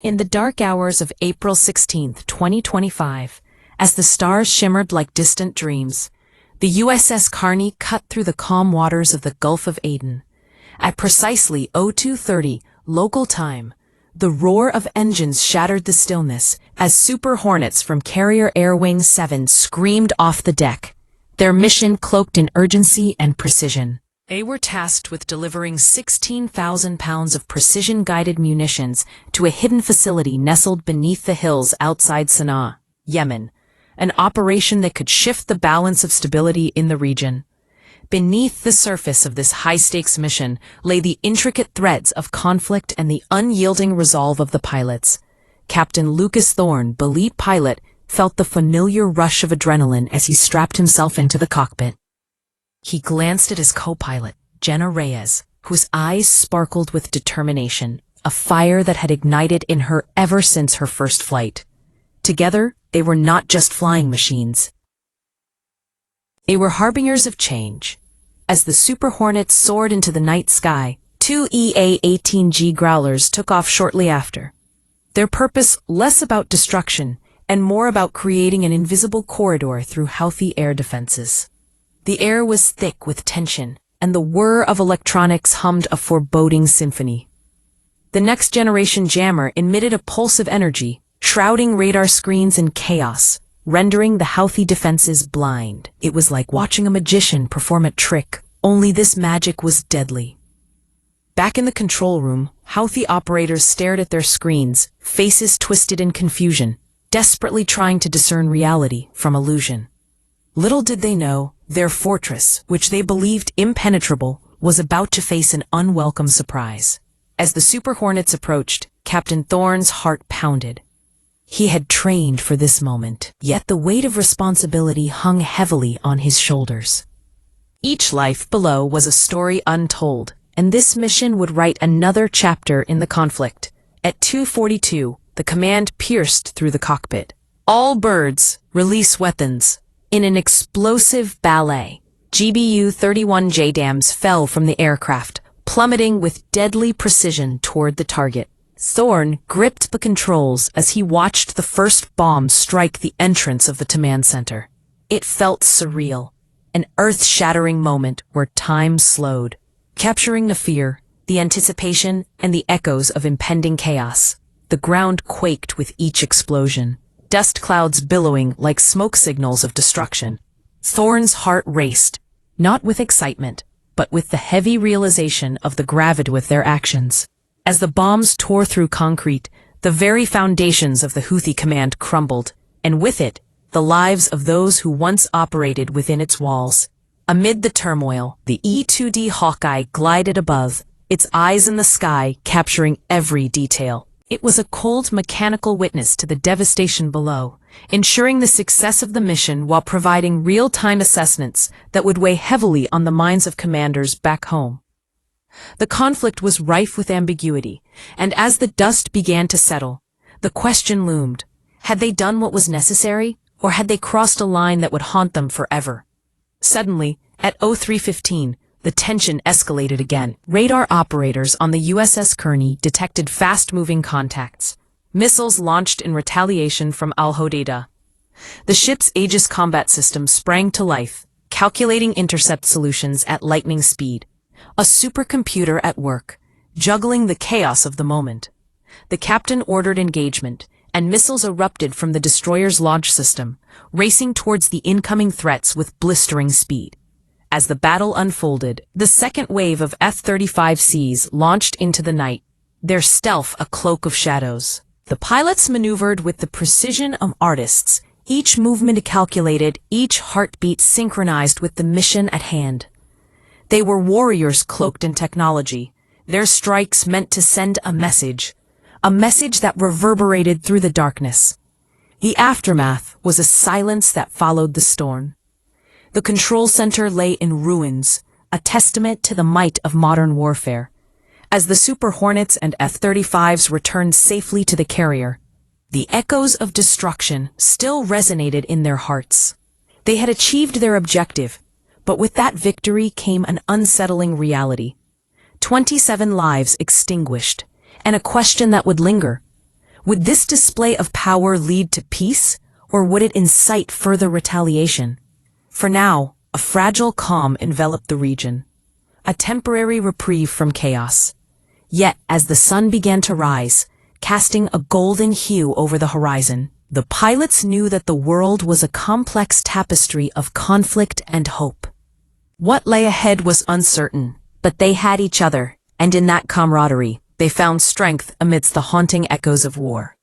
In the dark hours of April 16, 2025, as the stars shimmered like distant dreams, the USS Carney cut through the calm waters of the Gulf of Aden. At precisely 02:30 local time, the roar of engines shattered the stillness as Super Hornets from Carrier Air Wing 7 screamed off the deck, their mission cloaked in urgency and precision. They were tasked with delivering 16,000 pounds of precision-guided munitions to a hidden facility nestled beneath the hills outside Sana'a, Yemen, an operation that could shift the balance of stability in the region. Beneath the surface of this high-stakes mission lay the intricate threads of conflict and the unyielding resolve of the pilots. Captain Lucas Thorne, the lead pilot, felt the familiar rush of adrenaline as he strapped himself into the cockpit. He glanced at his co-pilot, Jenna Reyes, whose eyes sparkled with determination, a fire that had ignited in her ever since her first flight. Together, they were not just flying machines. They were harbingers of change. As the Super Hornets soared into the night sky, two EA-18G Growlers took off shortly after. Their purpose less about destruction and more about creating an invisible corridor through Houthi air defenses. The air was thick with tension, and the whir of electronics hummed a foreboding symphony. The next-generation jammer emitted a pulse of energy, shrouding radar screens in chaos, rendering the Houthi defenses blind. It was like watching a magician perform a trick, only this magic was deadly. Back in the control room, Houthi operators stared at their screens, faces twisted in confusion, desperately trying to discern reality from illusion. Little did they know, their fortress, which they believed impenetrable, was about to face an unwelcome surprise. As the Super Hornets approached, Captain Thorne's heart pounded. He had trained for this moment, yet the weight of responsibility hung heavily on his shoulders. Each life below was a story untold, and this mission would write another chapter in the conflict. At 2:42, the command pierced through the cockpit. All birds, release weapons. In an explosive ballet, GBU-31 JDAMs fell from the aircraft, plummeting with deadly precision toward the target. Thorne gripped the controls as he watched the first bomb strike the entrance of the command center. It felt surreal, an earth-shattering moment where time slowed, capturing the fear, the anticipation, and the echoes of impending chaos. The ground quaked with each explosion, dust clouds billowing like smoke signals of destruction. Thorne's heart raced, not with excitement, but with the heavy realization of the gravity of their actions. As the bombs tore through concrete, the very foundations of the Houthi command crumbled, and with it, the lives of those who once operated within its walls. Amid the turmoil, the E-2D Hawkeye glided above, its eyes in the sky capturing every detail. It was a cold mechanical witness to the devastation below, ensuring the success of the mission while providing real-time assessments that would weigh heavily on the minds of commanders back home. The conflict was rife with ambiguity, and as the dust began to settle, the question loomed: had they done what was necessary, or had they crossed a line that would haunt them forever? Suddenly, at 03:15, the tension escalated again. Radar operators on the USS Kearney detected fast-moving contacts, missiles launched in retaliation from Al-Hodeidah. The ship's Aegis combat system sprang to life, calculating intercept solutions at lightning speed. A supercomputer at work, juggling the chaos of the moment. The captain ordered engagement, and missiles erupted from the destroyer's launch system, racing towards the incoming threats with blistering speed. As the battle unfolded, the second wave of F-35Cs launched into the night, their stealth a cloak of shadows. The pilots maneuvered with the precision of artists, each movement calculated, each heartbeat synchronized with the mission at hand. They were warriors cloaked in technology, their strikes meant to send a message that reverberated through the darkness. The aftermath was a silence that followed the storm. The control center lay in ruins, a testament to the might of modern warfare. As the Super Hornets and F-35s returned safely to the carrier, the echoes of destruction still resonated in their hearts. They had achieved their objective, but with that victory came an unsettling reality. 27 lives extinguished, and a question that would linger. Would this display of power lead to peace, or would it incite further retaliation? For now, a fragile calm enveloped the region, a temporary reprieve from chaos. Yet, as the sun began to rise, casting a golden hue over the horizon, the pilots knew that the world was a complex tapestry of conflict and hope. What lay ahead was uncertain, but they had each other, and in that camaraderie, they found strength amidst the haunting echoes of war.